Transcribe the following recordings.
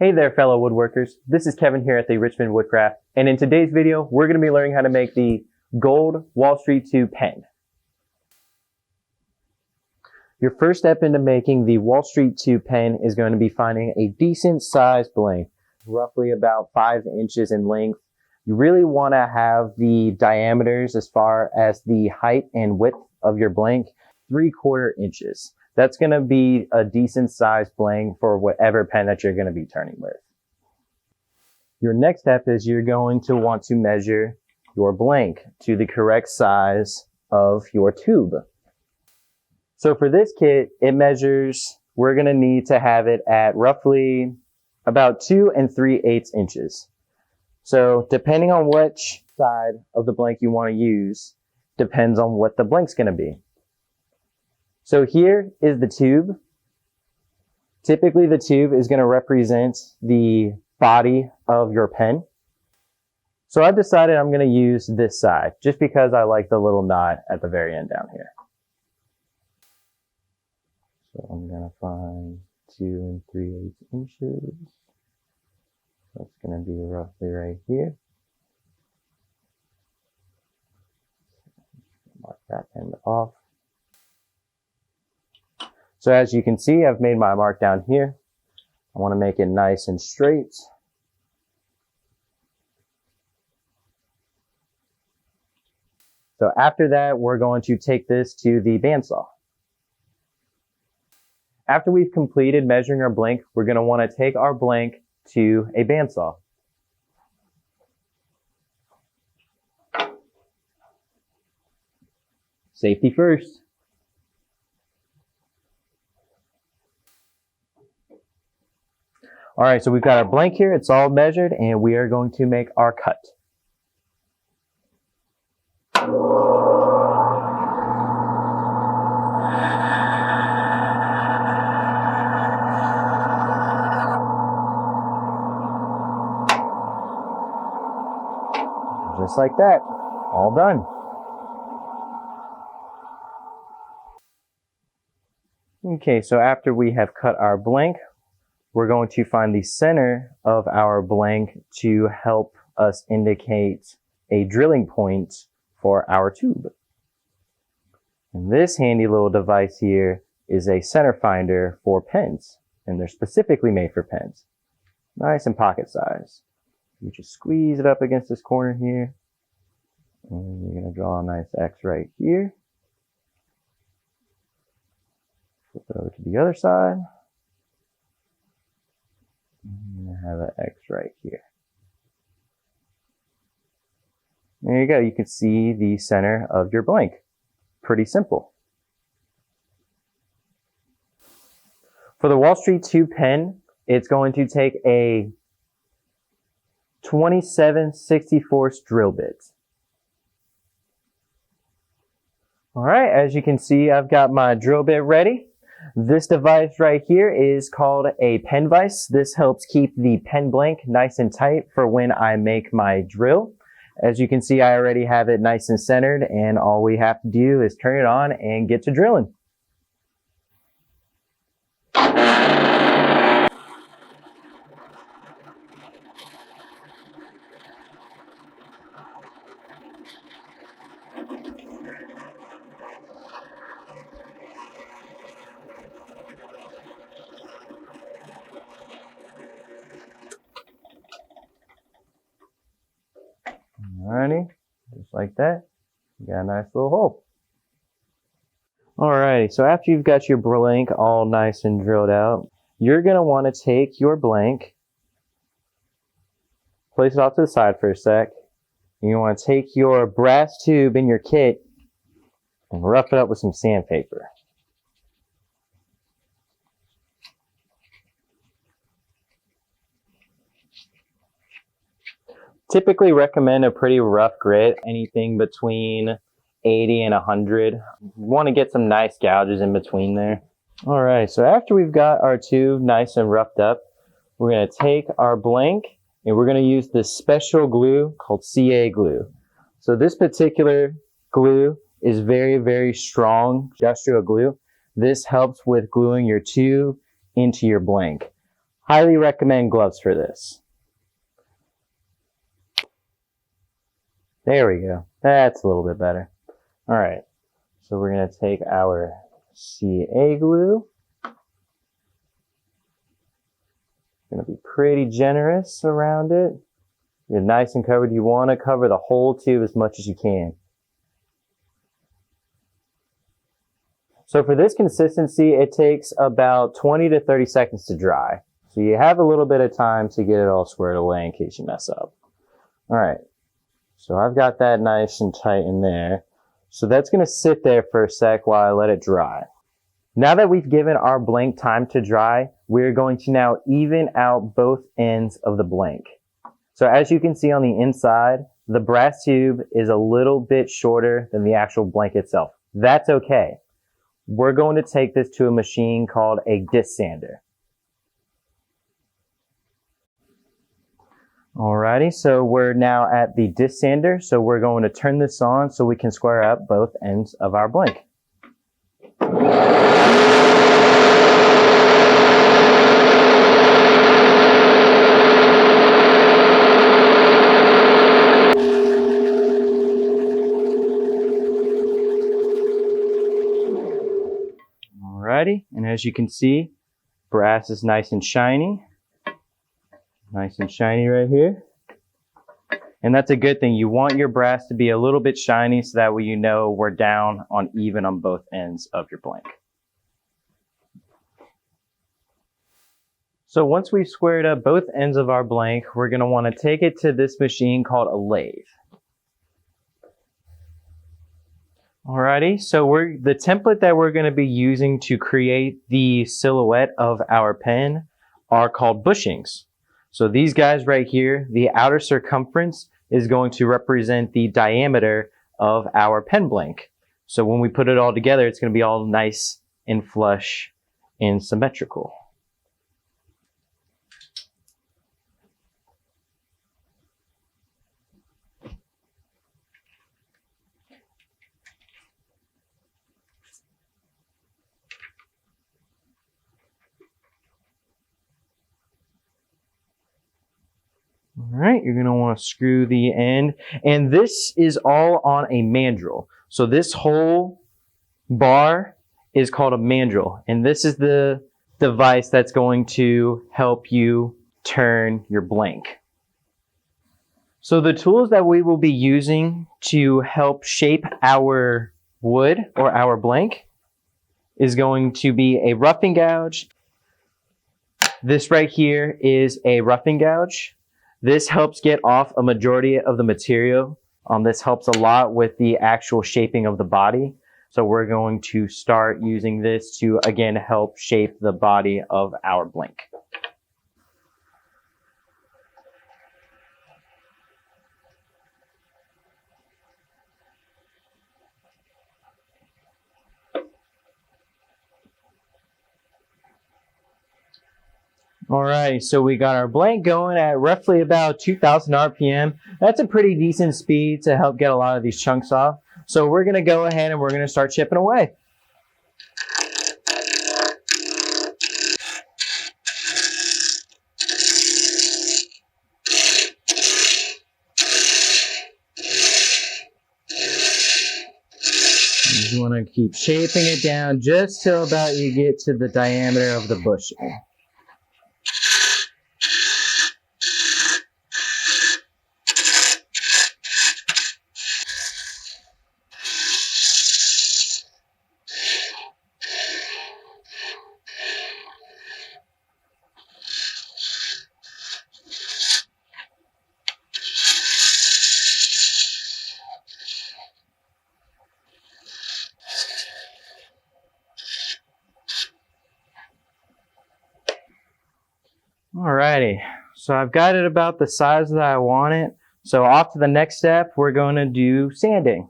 Hey there, fellow woodworkers. This is Kevin here at the Richmond Woodcraft, and in today's video, we're going to be learning how to make the gold Wall Street 2 pen. Your first step into making the Wall Street 2 pen is going to be finding a decent sized blank, roughly about 5 inches in length. You really want to have the diameters as far as the height and width of your blank 3/4 inches. That's going to be a decent sized blank for whatever pen that you're going to be turning with. Your next step is you're going to want to measure your blank to the correct size of your tube. So for this kit, we're going to need to have it at roughly about 2 3/8 inches. So depending on which side of the blank you want to use, depends on what the blank's going to be. So here is the tube. Typically the tube is going to represent the body of your pen. So I've decided I'm going to use this side just because I like the little knot at the very end down here. So I'm going to find 2 3/8 inches. That's going to be roughly right here. Mark that end off. So as you can see, I've made my mark down here. I want to make it nice and straight. So after that, we're going to take this to the bandsaw. After we've completed measuring our blank, we're going to want to take our blank to a bandsaw. Safety first. All right, so we've got our blank here. It's all measured, and we are going to make our cut. Just like that, all done. Okay, so after we have cut our blank, we're going to find the center of our blank to help us indicate a drilling point for our tube. And this handy little device here is a center finder for pens, and they're specifically made for pens. Nice and pocket size. You just squeeze it up against this corner here, and you're going to draw a nice X right here. Flip it over to the other side. And have an X right here. There you go. You can see the center of your blank. Pretty simple. For the Wall Street 2 pen, it's going to take a 27/64 drill bit. All right, as you can see, I've got my drill bit ready. This device right here is called a pen vise. This helps keep the pen blank nice and tight for when I make my drill. As you can see, I already have it nice and centered, and all we have to do is turn it on and get to drilling. Alrighty, just like that, you got a nice little hole. Alrighty, so after you've got your blank all nice and drilled out, you're going to want to take your blank, place it off to the side for a sec, and you want to take your brass tube in your kit and rough it up with some sandpaper. Typically recommend a pretty rough grit, anything between 80 and 100. You want to get some nice gouges in between there. All right, so after we've got our tube nice and roughed up, we're going to take our blank and we're going to use this special glue called CA glue. So this particular glue is very, very strong industrial glue. This helps with gluing your tube into your blank. Highly recommend gloves for this. There we go. That's a little bit better. All right. So we're going to take our CA glue. Going to be pretty generous around it. You're nice and covered. You want to cover the whole tube as much as you can. So for this consistency, it takes about 20 to 30 seconds to dry. So you have a little bit of time to get it all squared away in case you mess up. All right. So I've got that nice and tight in there. So that's going to sit there for a sec while I let it dry. Now that we've given our blank time to dry, we're going to now even out both ends of the blank. So as you can see on the inside, the brass tube is a little bit shorter than the actual blank itself. That's okay. We're going to take this to a machine called a disc sander. Alrighty, so we're now at the disc sander, so we're going to turn this on so we can square up both ends of our blank. Alrighty, and as you can see, brass is nice and shiny. Nice and shiny right here. And that's a good thing. You want your brass to be a little bit shiny so that way you know we're down on even on both ends of your blank. So once we've squared up both ends of our blank, we're going to want to take it to this machine called a lathe. Alrighty, so the template that we're going to be using to create the silhouette of our pen are called bushings. So these guys right here, the outer circumference is going to represent the diameter of our pen blank. So when we put it all together, it's going to be all nice and flush and symmetrical. All right, you're going to want to screw the end. And this is all on a mandrel. So this whole bar is called a mandrel. And this is the device that's going to help you turn your blank. So the tools that we will be using to help shape our wood or our blank is going to be a roughing gouge. This right here is a roughing gouge. This helps get off a majority of the material. This helps a lot with the actual shaping of the body. So we're going to start using this to, again, help shape the body of our blank. Alright, so we got our blank going at roughly about 2,000 RPM. That's a pretty decent speed to help get a lot of these chunks off. So we're going to go ahead and we're going to start chipping away. You want to keep shaping it down just till about you get to the diameter of the bushing. Alrighty, so I've got it about the size that I want it. So off to the next step, we're going to do sanding.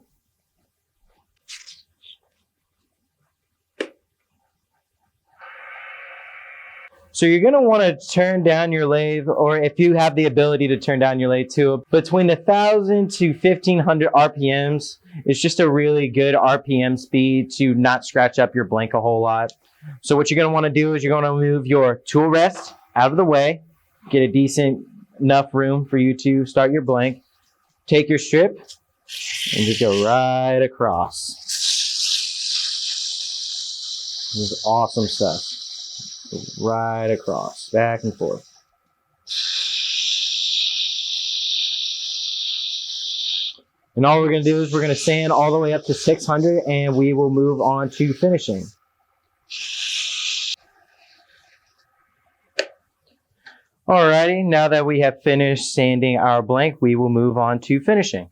So you're going to want to turn down your lathe, or if you have the ability to turn down your lathe to between 1,000 to 1,500 RPMs. It's just a really good RPM speed to not scratch up your blank a whole lot. So what you're going to want to do is you're going to move your tool rest out of the way, get a decent enough room for you to start your blank. Take your strip and just go right across. This is awesome stuff. Right across, back and forth. And all we're going to do is we're going to sand all the way up to 600 and we will move on to finishing. Alrighty, now that we have finished sanding our blank, we will move on to finishing.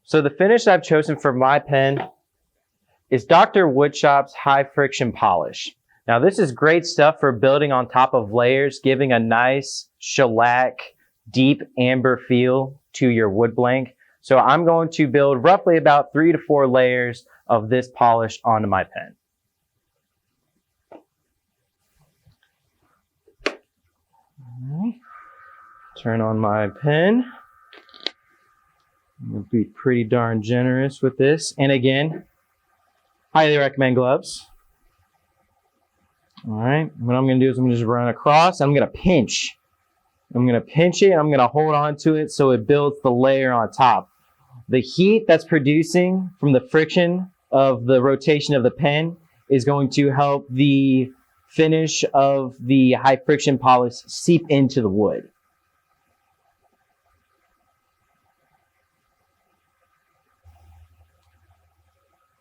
So the finish I've chosen for my pen is Dr. Woodshop's high friction polish. Now this is great stuff for building on top of layers, giving a nice shellac, deep amber feel to your wood blank. So I'm going to build roughly about 3 to 4 layers of this polish onto my pen. Turn on my pen. I'm going to be pretty darn generous with this. And again, highly recommend gloves. All right, what I'm going to do is I'm going to just run across. I'm going to pinch. I'm going to pinch it. I'm going to hold on to it so it builds the layer on top. The heat that's producing from the friction of the rotation of the pen is going to help the finish of the high friction polish seep into the wood.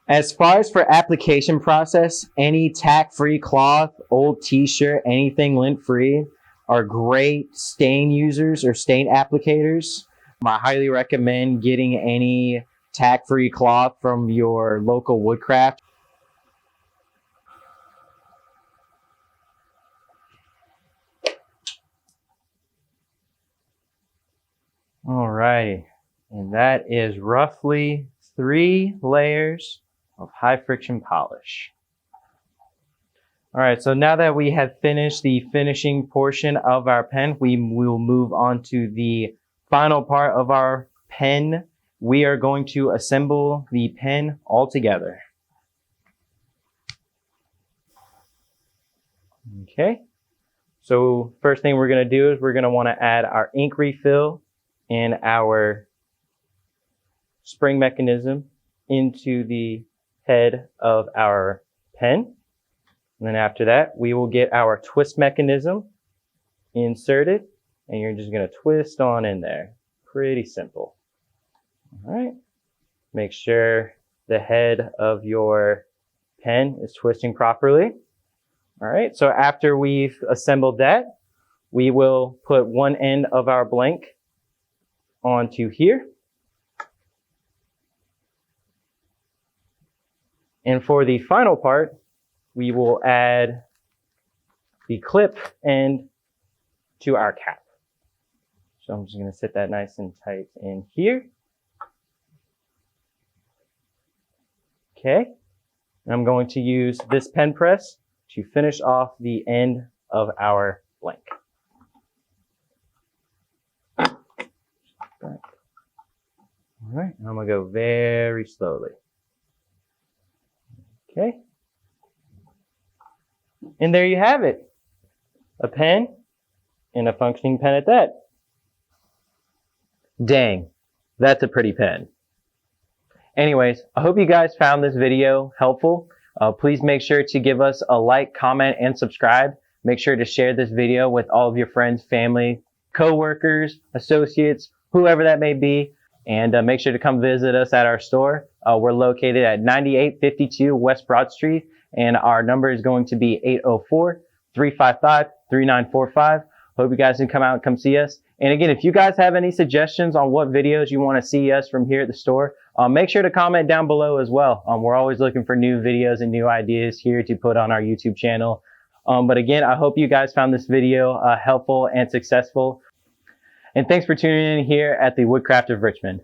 As far as for application process, any tack-free cloth, old t-shirt, anything lint-free are great stain users or stain applicators. I highly recommend getting any tack-free cloth from your local Woodcraft. Alrighty, and that is roughly 3 layers of high friction polish. All right, so now that we have finished the finishing portion of our pen, we will move on to the final part of our pen. We are going to assemble the pen all together. Okay, so first thing we're going to do is we're going to want to add our ink refill and our spring mechanism into the head of our pen. And then after that, we will get our twist mechanism inserted, and you're just going to twist on in there. Pretty simple. All right. Make sure the head of your pen is twisting properly. All right. So after we've assembled that, we will put one end of our blank onto here. And for the final part, we will add the clip end to our cap. So I'm just going to sit that nice and tight in here. Okay. And I'm going to use this pen press to finish off the end of our blank. All right. I'm going to go very slowly. Okay. And there you have it. A pen and a functioning pen at that. Dang, that's a pretty pen. Anyways, I hope you guys found this video helpful. Please make sure to give us a like, comment, and subscribe. Make sure to share this video with all of your friends, family, co-workers, associates, whoever that may be. And make sure to come visit us at our store. We're located at 9852 West Broad Street, and our number is going to be 804-355-3945. Hope you guys can come out and come see us. And again, if you guys have any suggestions on what videos you want to see us from here at the store, make sure to comment down below as well. We're always looking for new videos and new ideas here to put on our YouTube channel. But again, I hope you guys found this video helpful and successful. And thanks for tuning in here at the Woodcraft of Richmond.